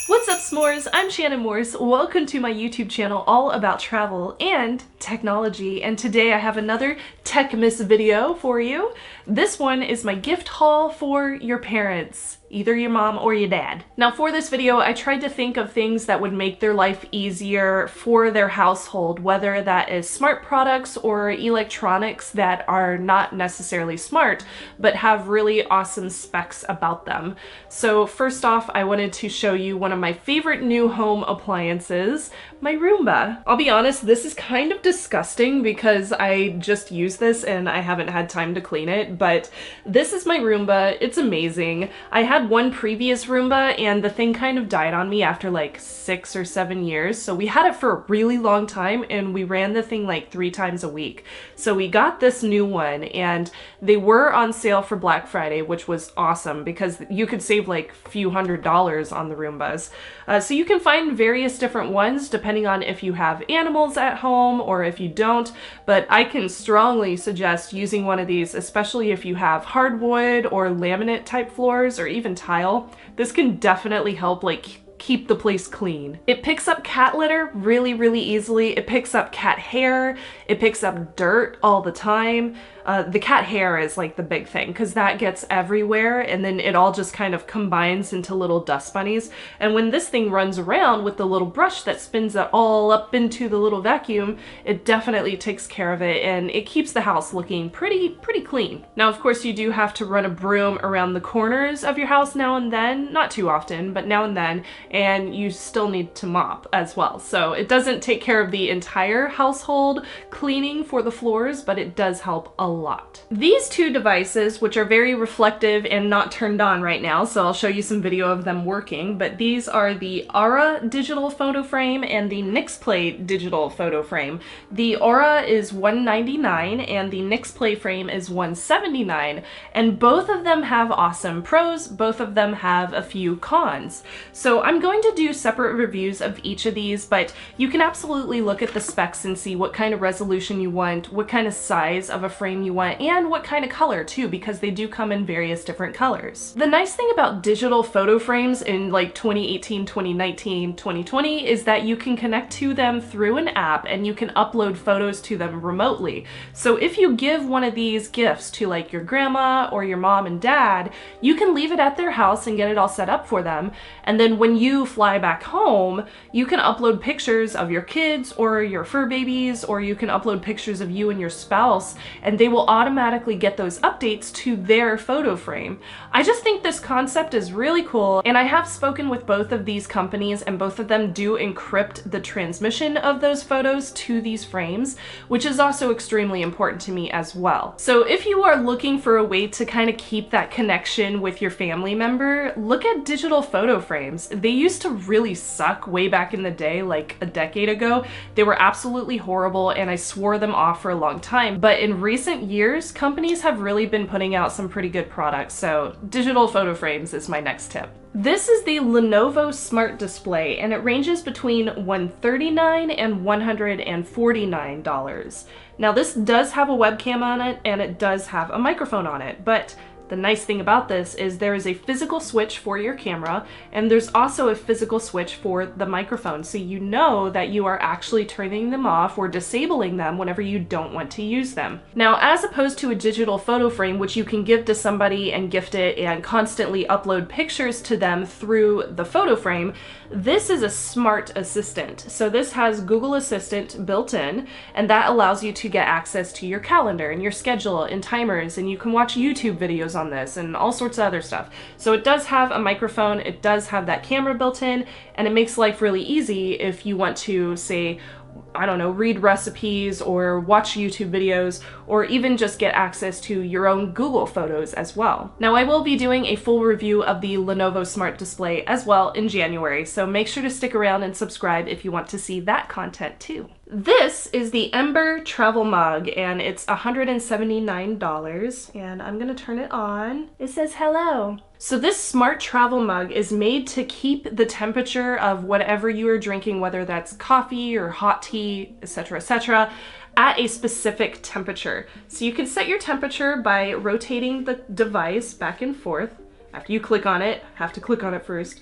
What's up, s'mores? I'm Shannon Morse. Welcome to my YouTube channel all about travel and technology, and today I have another Techmas video for you. This one is my gift haul for your parents, either your mom or your dad. Now for this video, I tried to think of things that would make their life easier for their household, whether that is smart products or electronics that are not necessarily smart, but have really awesome specs about them. So first off, I wanted to show you one of my favorite new home appliances, my Roomba. I'll be honest, this is kind of disgusting because I just used this and I haven't had time to clean it, but this is my Roomba. It's amazing. I had one previous Roomba and the thing kind of died on me after like 6 or 7 years. So we had it for a really long time and we ran the thing like 3 times a week. So we got this new one and they were on sale for Black Friday, which was awesome because you could save like a few $100s on the Roombas. So you can find various different ones depending on if you have animals at home or if you don't, but I can strongly suggest using one of these, especially if you have hardwood or laminate type floors or even tile. This can definitely help like keep the place clean. It picks up cat litter really easily. It picks up cat hair. It picks up dirt all the time. The cat hair is like the big thing because that gets everywhere and then it all just kind of combines into little dust bunnies. And when this thing runs around with the little brush that spins it all up into the little vacuum, it definitely takes care of it and it keeps the house looking pretty clean. Now, of course, you do have to run a broom around the corners of your house now and then, not too often, but now and then, and you still need to mop as well. So it doesn't take care of the entire household cleaning for the floors, but it does help a lot. These two devices, which are very reflective and not turned on right now, so I'll show you some video of them working, but these are the Aura digital photo frame and the NixPlay digital photo frame. The Aura is $199 and the NixPlay frame is $179, and both of them have awesome pros, both of them have a few cons. So I'm going to do separate reviews of each of these, but you can absolutely look at the specs and see what kind of resolution you want, what kind of size of a frame you want, and what kind of color too, because they do come in various different colors. The nice thing about digital photo frames in like 2018, 2019, 2020 is that you can connect to them through an app and you can upload photos to them remotely. So if you give one of these gifts to like your grandma or your mom and dad, you can leave it at their house and get it all set up for them. And then when you fly back home, you can upload pictures of your kids or your fur babies, or you can upload pictures of you and your spouse, and they will automatically get those updates to their photo frame. I just think this concept is really cool, and I have spoken with both of these companies and both of them do encrypt the transmission of those photos to these frames, which is also extremely important to me as well. So if you are looking for a way to kind of keep that connection with your family member, look at digital photo frames. They used to really suck way back in the day, like a decade ago. They were absolutely horrible and I swore them off for a long time, but in recent years, companies have really been putting out some pretty good products, so digital photo frames is my next tip. This is the Lenovo Smart Display, and it ranges between $139 and $149. Now this does have a webcam on it, and it does have a microphone on it, but the nice thing about this is there is a physical switch for your camera, and there's also a physical switch for the microphone, so you know that you are actually turning them off or disabling them whenever you don't want to use them. Now, as opposed to a digital photo frame, which you can give to somebody and gift it and constantly upload pictures to them through the photo frame, this is a smart assistant. So this has Google Assistant built in, and that allows you to get access to your calendar and your schedule and timers, and you can watch YouTube videos on this and all sorts of other stuff. So it does have a microphone, it does have that camera built in, and it makes life really easy if you want to, say, I don't know, read recipes or watch YouTube videos, or even just get access to your own Google Photos as well. Now, I will be doing a full review of the Lenovo Smart Display as well in January, so make sure to stick around and subscribe if you want to see that content too. This is the Ember Travel Mug, and it's $179, and I'm gonna turn it on. It says hello. So this smart travel mug is made to keep the temperature of whatever you are drinking, whether that's coffee or hot tea, etc., at a specific temperature. So you can set your temperature by rotating the device back and forth. After you click on it, have to click on it first,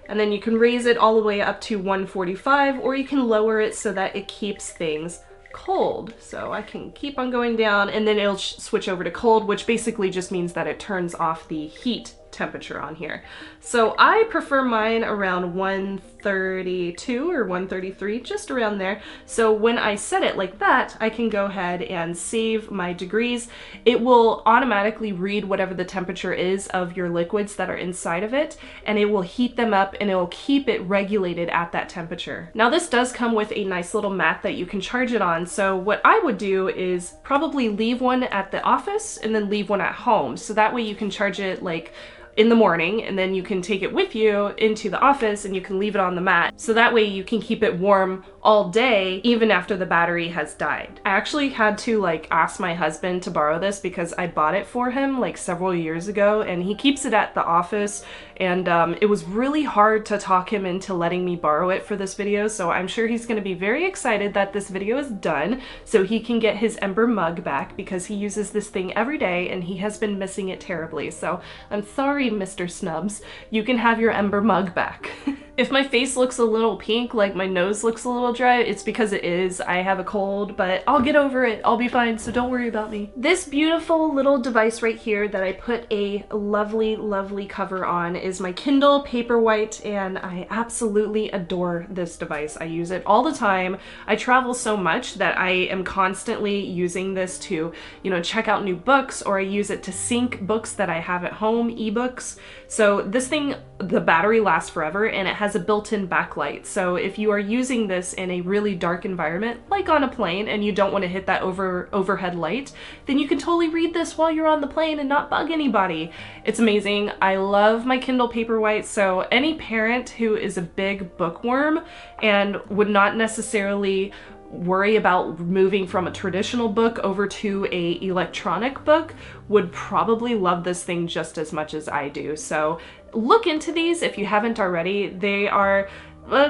and then you can raise it all the way up to 145, or you can lower it so that it keeps things cold. So I can keep on going down, and then it'll switch over to cold, which basically just means that it turns off the heat temperature on here. So I prefer mine around 132 or 133, just around there. So when I set it like that, I can go ahead and save my degrees. It will automatically read whatever the temperature is of your liquids that are inside of it, and it will heat them up, and it will keep it regulated at that temperature. Now this does come with a nice little mat that you can charge it on. So what I would do is probably leave one at the office and then leave one at home. So that way you can charge it like in the morning, and then you can take it with you into the office and you can leave it on the mat. So that way you can keep it warm all day, even after the battery has died. I actually had to like ask my husband to borrow this because I bought it for him like several years ago, and he keeps it at the office, and it was really hard to talk him into letting me borrow it for this video. So I'm sure he's going to be very excited that this video is done so he can get his Ember mug back, because he uses this thing every day and he has been missing it terribly. So I'm sorry, Mr. Snubs, you can have your Ember mug back. If my face looks a little pink, like my nose looks a little dry, it's because it is. I have a cold, but I'll get over it. I'll be fine, so don't worry about me. This beautiful little device right here that I put a lovely, lovely cover on is my Kindle Paperwhite, and I absolutely adore this device. I use it all the time. I travel so much that I am constantly using this to, you know, check out new books, or I use it to sync books that I have at home, ebooks. So this thing, the battery lasts forever, and it has a built-in backlight. So if you are using this in a really dark environment, like on a plane, and you don't want to hit that overhead light, then you can totally read this while you're on the plane and not bug anybody. It's amazing. I love my Kindle Paperwhite. So any parent who is a big bookworm and would not necessarily worry about moving from a traditional book over to a electronic book would probably love this thing just as much as I do. So look into these if you haven't already. They are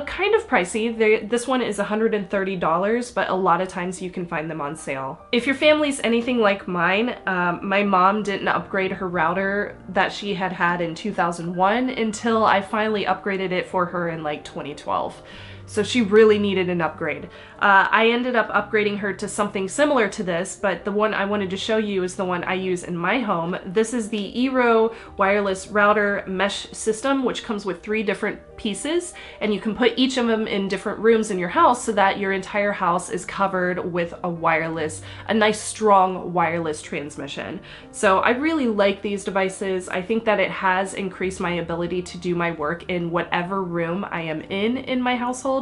kind of pricey. This one is $130, but a lot of times you can find them on sale. If your family's anything like mine, my mom didn't upgrade her router that she had had in 2001 until I finally upgraded it for her in like 2012. So she really needed an upgrade. I ended up upgrading her to something similar to this, but the one I wanted to show you is the one I use in my home. This is the Eero wireless router mesh system, which comes with 3 different pieces, and you can put each of them in different rooms in your house so that your entire house is covered with a nice strong wireless transmission. So I really like these devices. I think that it has increased my ability to do my work in whatever room I am in my household.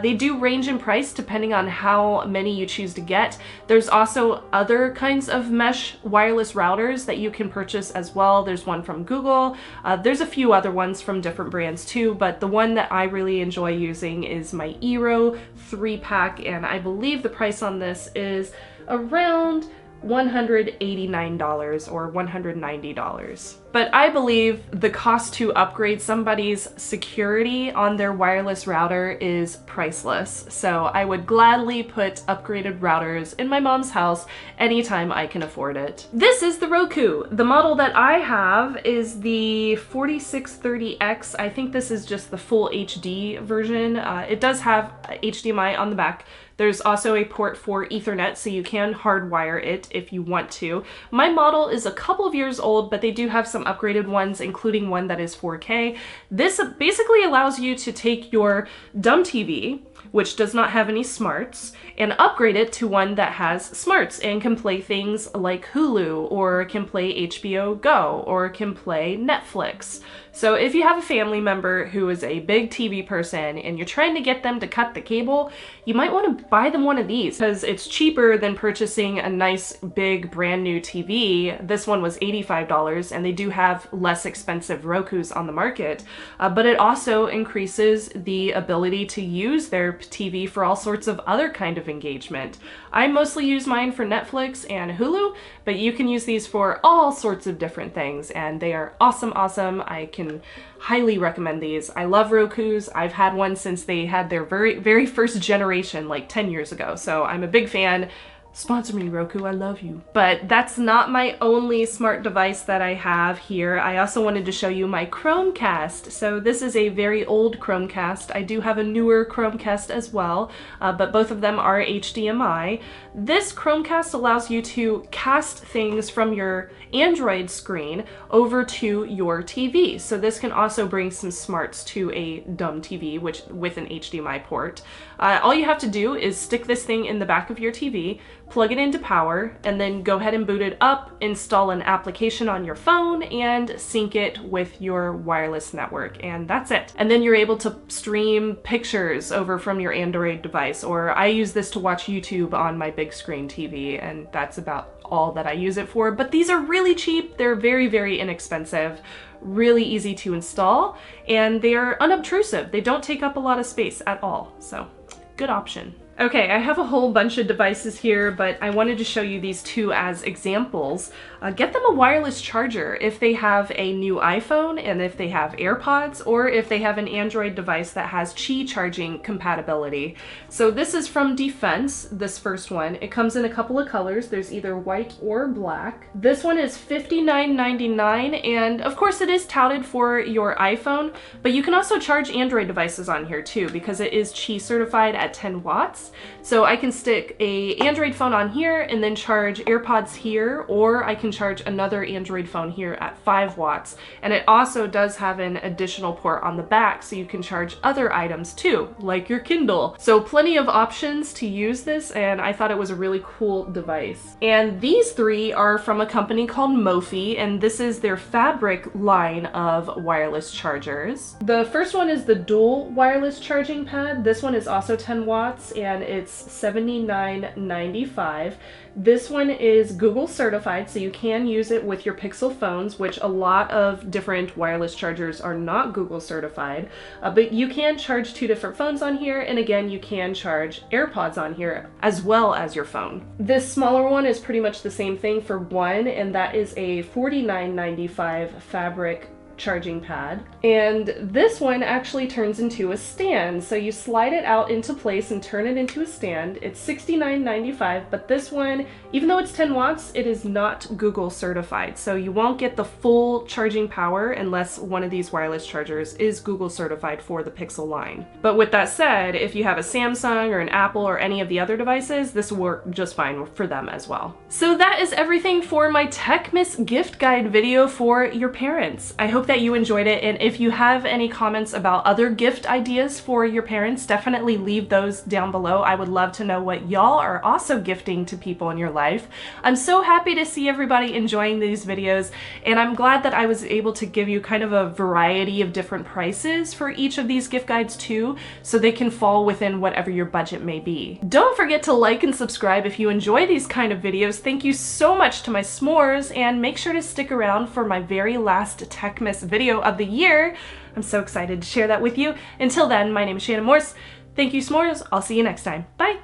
They do range in price depending on how many you choose to get. There's also other kinds of mesh wireless routers that you can purchase as well. There's one from Google. There's a few other ones from different brands too, but the one that I really enjoy using is my Eero 3-pack, and I believe the price on this is around $189 or $190. But I believe the cost to upgrade somebody's security on their wireless router is priceless. So I would gladly put upgraded routers in my mom's house anytime I can afford it. This is the Roku. The model that I have is the 4630X. I think this is just the full HD version. It does have HDMI on the back. There's also a port for Ethernet, so you can hardwire it if you want to. My model is a couple of years old, but they do have some upgraded ones, including one that is 4K. This basically allows you to take your dumb TV, which does not have any smarts, and upgrade it to one that has smarts and can play things like Hulu, or can play HBO Go, or can play Netflix. So if you have a family member who is a big TV person and you're trying to get them to cut the cable, you might want to buy them one of these because it's cheaper than purchasing a nice big brand new TV. This one was $85, and they do have less expensive Rokus on the market, but it also increases the ability to use their TV for all sorts of other kind of engagement. I mostly use mine for Netflix and Hulu, but you can use these for all sorts of different things, and they are awesome. I can highly recommend these. I love Rokus. I've had one since they had their very first generation like 10 years ago, so I'm a big fan. Sponsor me, Roku, I love you. But that's not my only smart device that I have here. I also wanted to show you my Chromecast. So this is a very old Chromecast. I do have a newer Chromecast as well, but both of them are HDMI. This Chromecast allows you to cast things from your Android screen over to your TV. So this can also bring some smarts to a dumb TV, which with an HDMI port. All you have to do is stick this thing in the back of your TV, plug it into power, and then go ahead and boot it up, install an application on your phone, and sync it with your wireless network, and that's it. And then you're able to stream pictures over from your Android device, or I use this to watch YouTube on my big screen TV, and that's about all that I use it for. But these are really cheap, they're very, very inexpensive, really easy to install, and they're unobtrusive. They don't take up a lot of space at all, so good option. Okay, I have a whole bunch of devices here, but I wanted to show you these two as examples. Get them a wireless charger if they have a new iPhone and if they have AirPods, or if they have an Android device that has Qi charging compatibility. So this is from Defense, this first one. It comes in a couple of colors. There's either white or black. This one is $59.99, and of course it is touted for your iPhone, but you can also charge Android devices on here too, because it is Qi certified at 10 watts. So I can stick a Android phone on here and then charge AirPods here, or I can charge another Android phone here at 5 watts. And it also does have an additional port on the back, so you can charge other items too, like your Kindle. So plenty of options to use this, and I thought it was a really cool device. And these three are from a company called Mophie, and this is their fabric line of wireless chargers. The first one is the dual wireless charging pad. This one is also 10 watts, and it's $79.95. This one is Google certified, so you can use it with your Pixel phones, which a lot of different wireless chargers are not Google certified, but you can charge two different phones on here, and again, you can charge AirPods on here as well as your phone. This smaller one is pretty much the same thing for one, and that is a $49.95 fabric charging pad. And this one actually turns into a stand, so you slide it out into place and turn it into a stand. It's $69.95, but this one, even though it's 10 watts, it is not Google certified, so you won't get the full charging power unless one of these wireless chargers is Google certified for the Pixel line. But with that said, if you have a Samsung or an Apple or any of the other devices, this will work just fine for them as well. So that is everything for my Techmas gift guide video for your parents. I hope that you enjoyed it, and if you have any comments about other gift ideas for your parents, definitely leave those down below. I would love to know what y'all are also gifting to people in your life. I'm so happy to see everybody enjoying these videos, and I'm glad that I was able to give you kind of a variety of different prices for each of these gift guides too, so they can fall within whatever your budget may be. Don't forget to like and subscribe if you enjoy these kind of videos. Thank you so much to my s'mores, and make sure to stick around for my very last Techmas video of the year. I'm so excited to share that with you. Until then, my name is Shannon Morse. Thank you, s'mores. I'll see you next time. Bye!